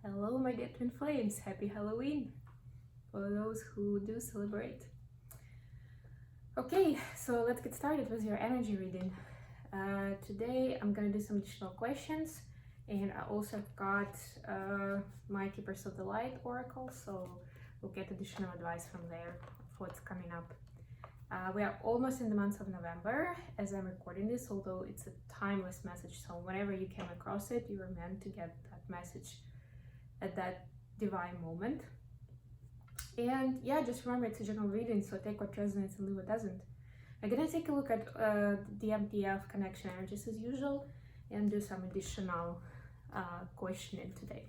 Hello, my dear twin flames. Happy Halloween for those who do celebrate. Okay, so let's get started with your energy reading. Today I'm gonna do some additional questions, and I also got my Keepers of the Light oracle, so we'll get additional advice from there of what's coming up. We are almost in the month of November as I'm recording this, although it's a timeless message, so whenever you came across it, you were meant to get that message at that divine moment. And yeah, just remember it's a general reading, so take what resonates and leave what doesn't. I'm gonna take a look at the MTF connection energies as usual and do some additional questioning today.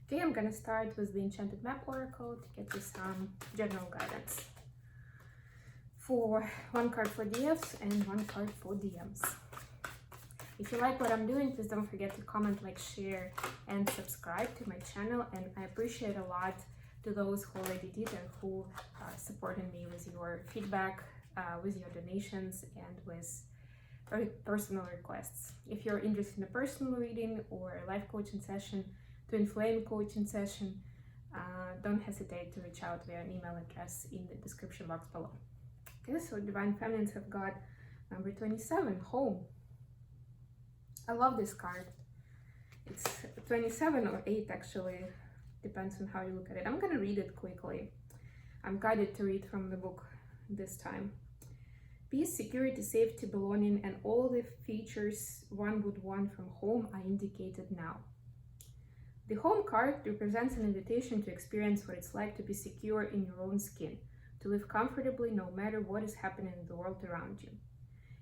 Okay, I'm gonna start with the Enchanted Map Oracle to get you some general guidance. For one card for DFs and one card for DMs. If you like what I'm doing, please don't forget to comment, like, share, and subscribe to my channel. And I appreciate a lot to those who already did and who supported me with your feedback, with your donations, and with very personal requests. If you're interested in a personal reading or a life coaching session, twin flame coaching session, don't hesitate to reach out via an email address in the description box below. Okay, so Divine Feminines have got number 27, Home. I love this card. It's 27 or 8 actually, depends on how you look at it. I'm gonna read it quickly. I'm guided to read from the book this time. Peace, security, safety, belonging, and all the features one would want from home are indicated now. The Home card represents an invitation to experience what it's like to be secure in your own skin, to live comfortably no matter what is happening in the world around you.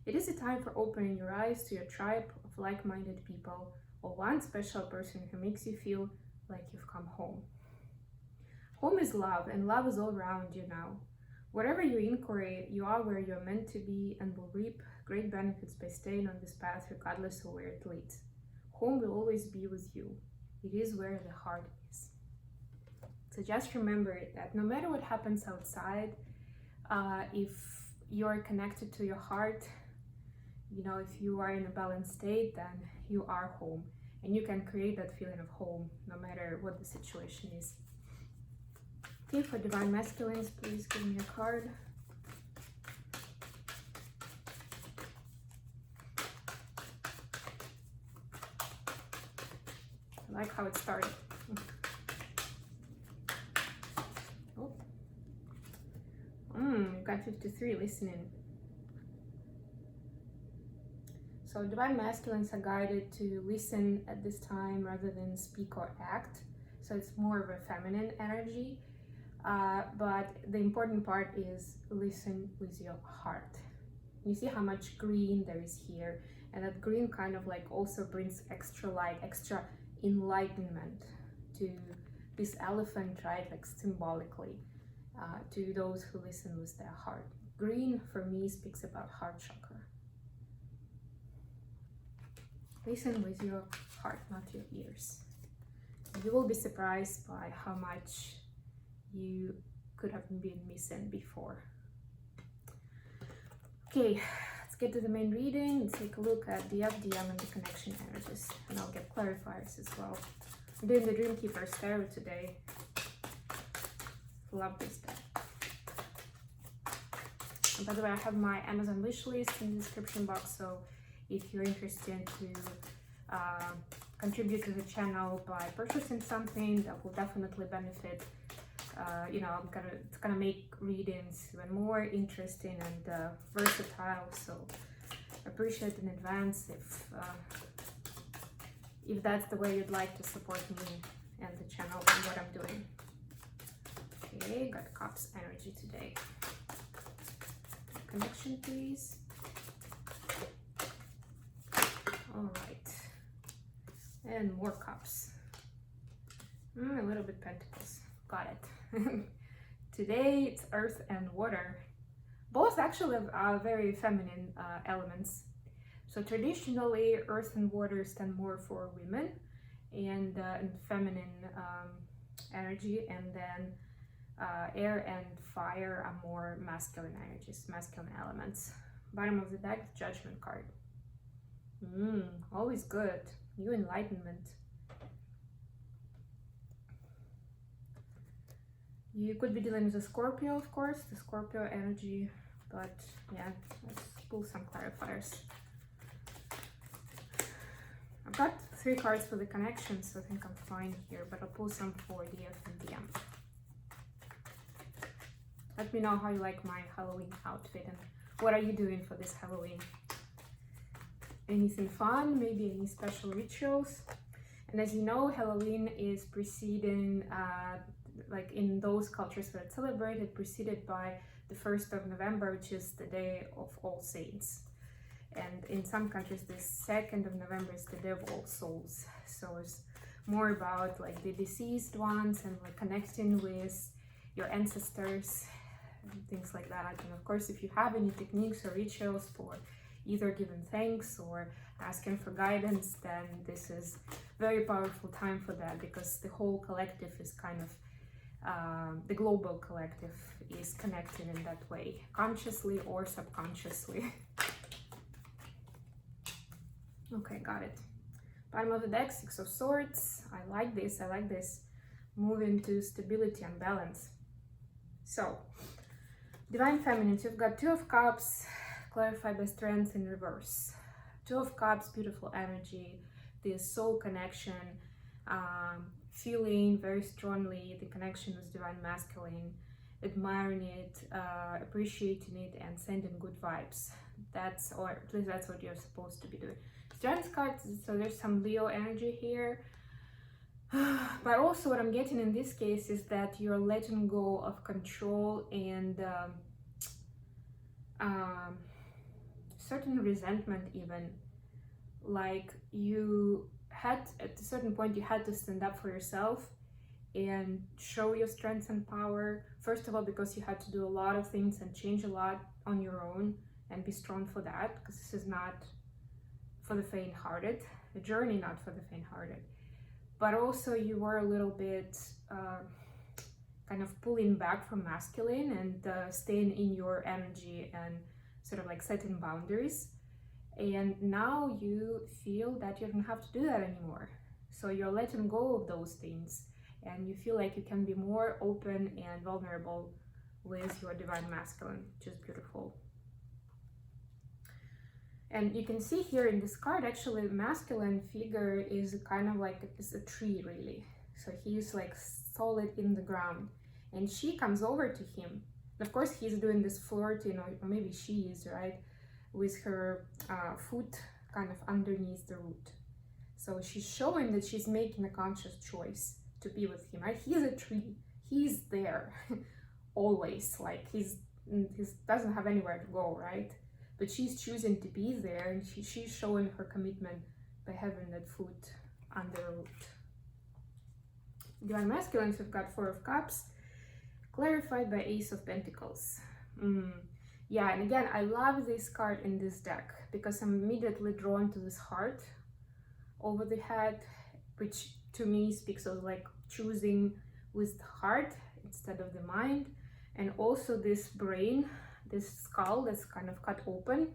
It is a time for opening your eyes to your tribe of like-minded people, or one special person who makes you feel like you've come home. Home is love, and love is all around you now. Whatever your inquiry, you are where you're meant to be and will reap great benefits by staying on this path regardless of where it leads. Home will always be with you. It is where the heart is. So just remember that no matter what happens outside, if you're connected to your heart, you know, if you are in a balanced state, then you are home, and you can create that feeling of home no matter what the situation is. Okay, for Divine Masculines, please give me a card. I like how it started. Oh, you got 53 listening. So Divine Masculines are guided to listen at this time rather than speak or act. So it's more of a feminine energy. But the important part is listen with your heart. You see how much green there is here. And that green kind of like also brings extra light, extra enlightenment to this elephant, right? Like symbolically, to those who listen with their heart. Green for me speaks about heart chakra. Listen with your heart, not your ears. You will be surprised by how much you could have been missing before. Okay, let's get to the main reading and take a look at the FDM and the connection energies. And I'll get clarifiers as well. I'm doing the Dream Keepers tarot today. Love this deck. And by the way, I have my Amazon wish list in the description box, so if you're interested to contribute to the channel by purchasing something, that will definitely benefit. You know, it's gonna make readings even more interesting and versatile. So appreciate in advance if that's the way you'd like to support me and the channel and what I'm doing. Okay, got Cups energy today. Connection, please. All right, and more Cups. A little bit Pentacles. Got it. Today it's Earth and Water. Both actually are very feminine elements. So traditionally, Earth and Water stand more for women and feminine energy, and then Air and Fire are more masculine energies, masculine elements. Bottom of the deck, Judgment card. Always good. New enlightenment. You could be dealing with a Scorpio, of course, the Scorpio energy, but yeah, let's pull some clarifiers. I've got 3 cards for the connection, so I think I'm fine here, but I'll pull some for the F and the M. Let me know how you like my Halloween outfit and what are you doing for this Halloween. Anything fun, maybe any special rituals? And as you know, Halloween is preceding, like in those cultures that it's celebrated, preceded by the 1st of November, which is the Day of All Saints. And in some countries, the 2nd of November is the Day of All Souls. So it's more about like the deceased ones and like connecting with your ancestors and things like that. And of course, if you have any techniques or rituals for either giving thanks or asking for guidance, then this is very powerful time for that, because the whole collective is kind of the global collective is connected in that way, consciously or subconsciously. Okay, got it. Bottom of the deck, 6 of Swords. I like this, I like this. Moving to stability and balance. So, Divine Feminine, you've got 2 of Cups, clarified by Strength in reverse. 2 of Cups, beautiful energy, this soul connection, feeling very strongly the connection with Divine Masculine, admiring it, appreciating it, and sending good vibes. That's, or at least that's what you're supposed to be doing. Strength cards, so there's some Leo energy here. But also what I'm getting in this case is that you're letting go of control and certain resentment even. Like you had, at a certain point, you had to stand up for yourself and show your strength and power. First of all, because you had to do a lot of things and change a lot on your own, and be strong for that, because this is not for the faint-hearted, a journey not for the faint-hearted. But also you were a little bit kind of pulling back from masculine and staying in your energy and sort of like setting boundaries. And now you feel that you don't have to do that anymore. So you're letting go of those things and you feel like you can be more open and vulnerable with your Divine Masculine, which is beautiful. And you can see here in this card, actually, the masculine figure is kind of like it's a tree, really. So he's like solid in the ground. And she comes over to him. And of course, he's doing this flirting, or maybe she is, right? With her foot kind of underneath the root. So she's showing that she's making a conscious choice to be with him, right? He's a tree. He's there always. Like he doesn't have anywhere to go, right? But she's choosing to be there, and she's showing her commitment by having that foot under the root. Divine Masculines, we've got 4 of Cups, clarified by Ace of Pentacles. Yeah, and again, I love this card in this deck because I'm immediately drawn to this heart over the head, which to me speaks of like choosing with the heart instead of the mind, and also this brain, this skull that's kind of cut open,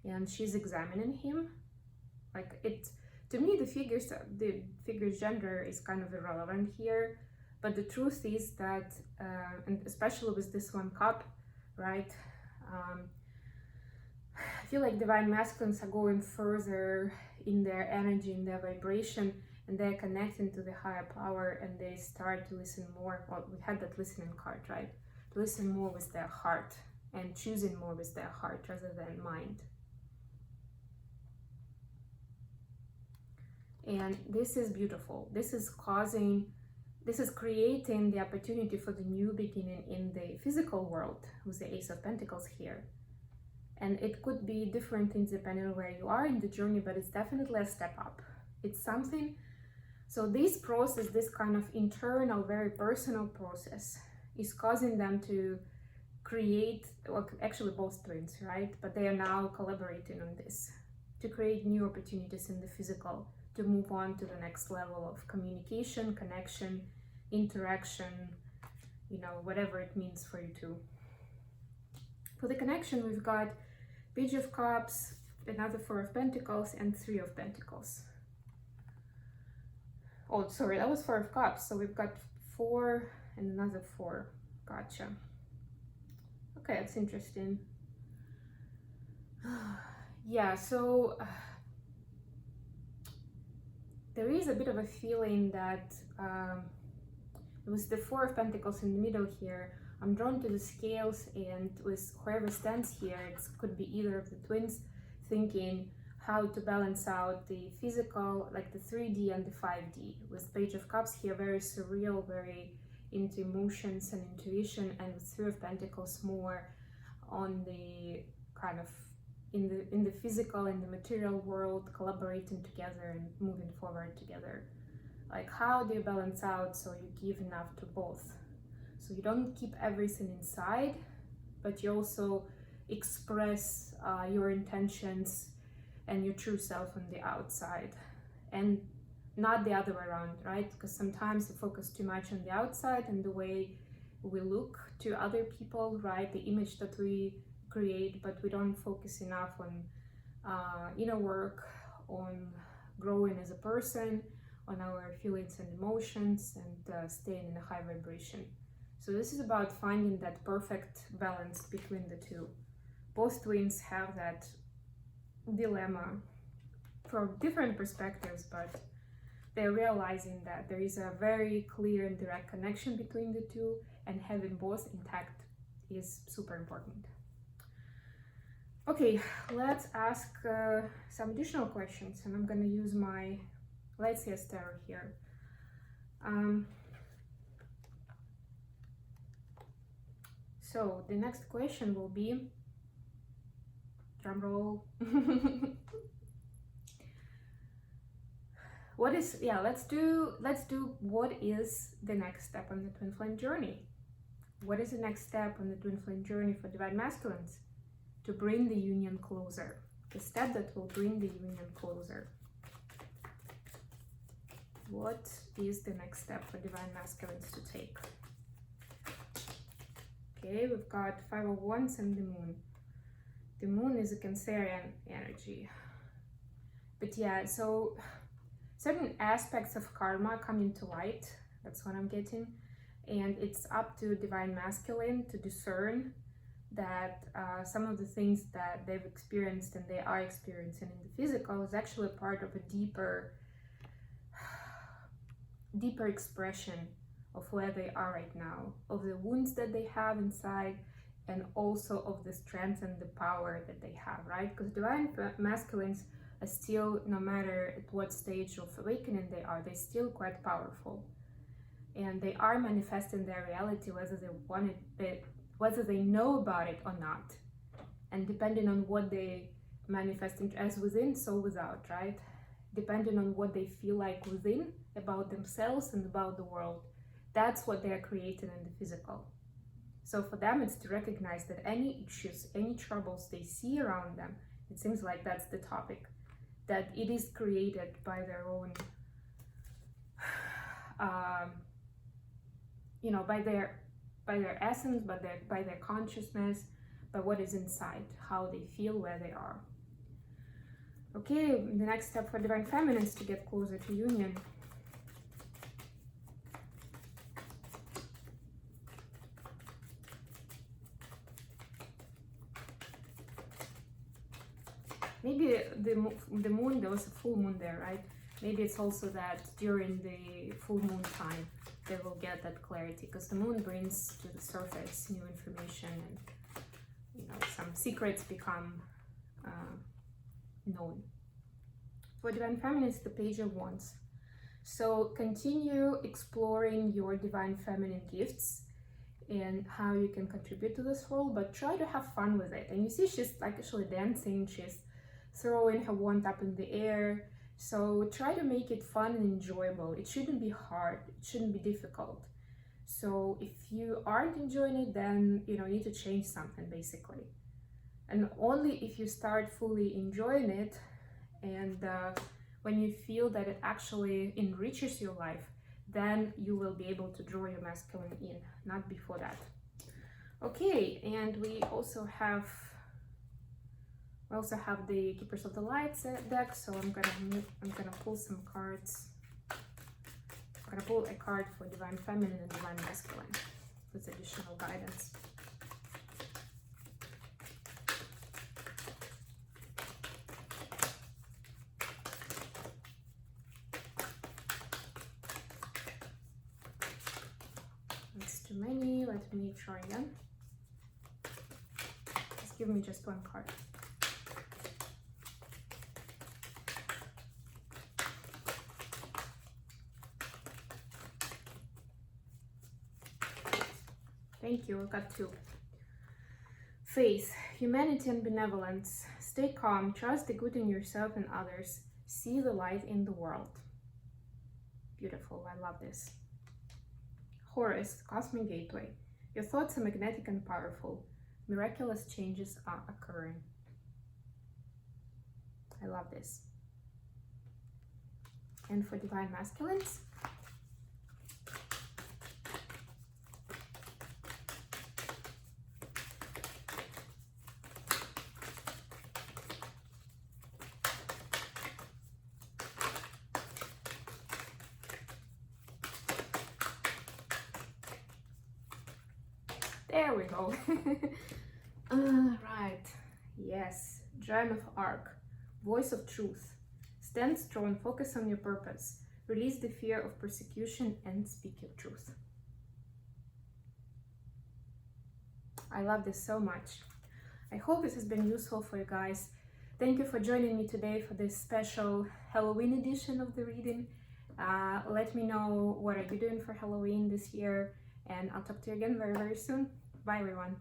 and she's examining him. Like it, to me, the figure's gender is kind of irrelevant here, but the truth is that, and especially with this 1 cup, right? I feel like Divine Masculines are going further in their energy, in their vibration, and they're connecting to the higher power, and they start to listen more. Well, we had that listening card, right? To listen more with their heart, and choosing more with their heart rather than mind. And this is beautiful. This is creating the opportunity for the new beginning in the physical world with the Ace of Pentacles here. And it could be different things depending on where you are in the journey, but it's definitely a step up. It's something, so this process, this kind of internal, very personal process, is causing them to create, well, actually both twins, right? But they are now collaborating on this to create new opportunities in the physical, to move on to the next level of communication, connection, interaction, you know, whatever it means for you two. For the connection, we've got Page of Cups, another 4 of Pentacles, and 3 of Pentacles. Oh, sorry, that was 4 of Cups. So we've got 4 and another 4. Gotcha. Okay, that's interesting. Yeah, so there is a bit of a feeling that with the Four of Pentacles in the middle here, I'm drawn to the scales, and with whoever stands here, it could be either of the twins thinking how to balance out the physical, like the 3D and the 5D. With Page of Cups here, very surreal, very into emotions and intuition, and with Three of Pentacles more on the kind of in the physical, in the material world, collaborating together and moving forward together. Like, how do you balance out so you give enough to both? So you don't keep everything inside, but you also express your intentions and your true self on the outside, and not the other way around, right? Because sometimes we focus too much on the outside and the way we look to other people, right? The image that we create, but we don't focus enough on inner work, on growing as a person, on our feelings and emotions, and staying in a high vibration. So this is about finding that perfect balance between the two. Both twins have that dilemma from different perspectives, but they're realizing that there is a very clear and direct connection between the two, and having both intact is super important. Okay, let's ask some additional questions, and I'm going to use my Clarifiers tarot here. So the next question will be, drum roll. What is, yeah, let's do what is the next step on the twin flame journey? What is the next step on the twin flame journey for divine masculines to bring the union closer? The step that will bring the union closer. What is the next step for divine masculines to take? Okay, we've got Five of Wands and the Moon. The Moon is a Cancerian energy. But yeah, so certain aspects of karma come into light. That's what I'm getting. And it's up to divine masculine to discern that some of the things that they've experienced and they are experiencing in the physical is actually part of a deeper expression of where they are right now, of the wounds that they have inside, and also of the strength and the power that they have, right? Because divine masculines are still, no matter at what stage of awakening they are, they're still quite powerful, and they are manifesting their reality whether they want it, whether they know about it or not, and depending on what they manifest as within, so without, right? Depending on what they feel like within about themselves and about the world, that's what they're creating in the physical. So for them, it's to recognize that any issues, any troubles they see around them, it seems like that's the topic, that it is created by their own, by their essence, by their consciousness, by what is inside, how they feel, where they are. Okay, the next step for divine feminines to get closer to union. Maybe the moon, there was a full moon there, right? Maybe it's also that during the full moon time, they will get that clarity, because the moon brings to the surface new information, and some secrets become known. For divine feminine, it's the Page of Wands. So continue exploring your divine feminine gifts and how you can contribute to this world, but try to have fun with it. And you see she's like actually dancing, she's throwing her wand up in the air. So try to make it fun and enjoyable. It shouldn't be hard, it shouldn't be difficult. So if you aren't enjoying it, then you need to change something, basically. And only if you start fully enjoying it, and when you feel that it actually enriches your life, then you will be able to draw your masculine in, not before that. Okay, and we also have the Keepers of the Lights deck, so I'm gonna pull some cards. I'm gonna pull a card for divine feminine and divine masculine. with additional guidance. That's too many. Let me try again. Just give me just one card. Thank you, I got 2. Faith, humanity and benevolence. Stay calm, trust the good in yourself and others. See the light in the world. Beautiful, I love this. Horus, cosmic gateway. Your thoughts are magnetic and powerful. Miraculous changes are occurring. I love this. And for divine masculines, there we go. Right, yes, Gem of Arc, voice of truth. Stand strong, focus on your purpose. Release the fear of persecution and speak your truth. I love this so much. I hope this has been useful for you guys. Thank you for joining me today for this special Halloween edition of the reading. Let me know what are you doing for Halloween this year, and I'll talk to you again very, very soon. Bye, everyone.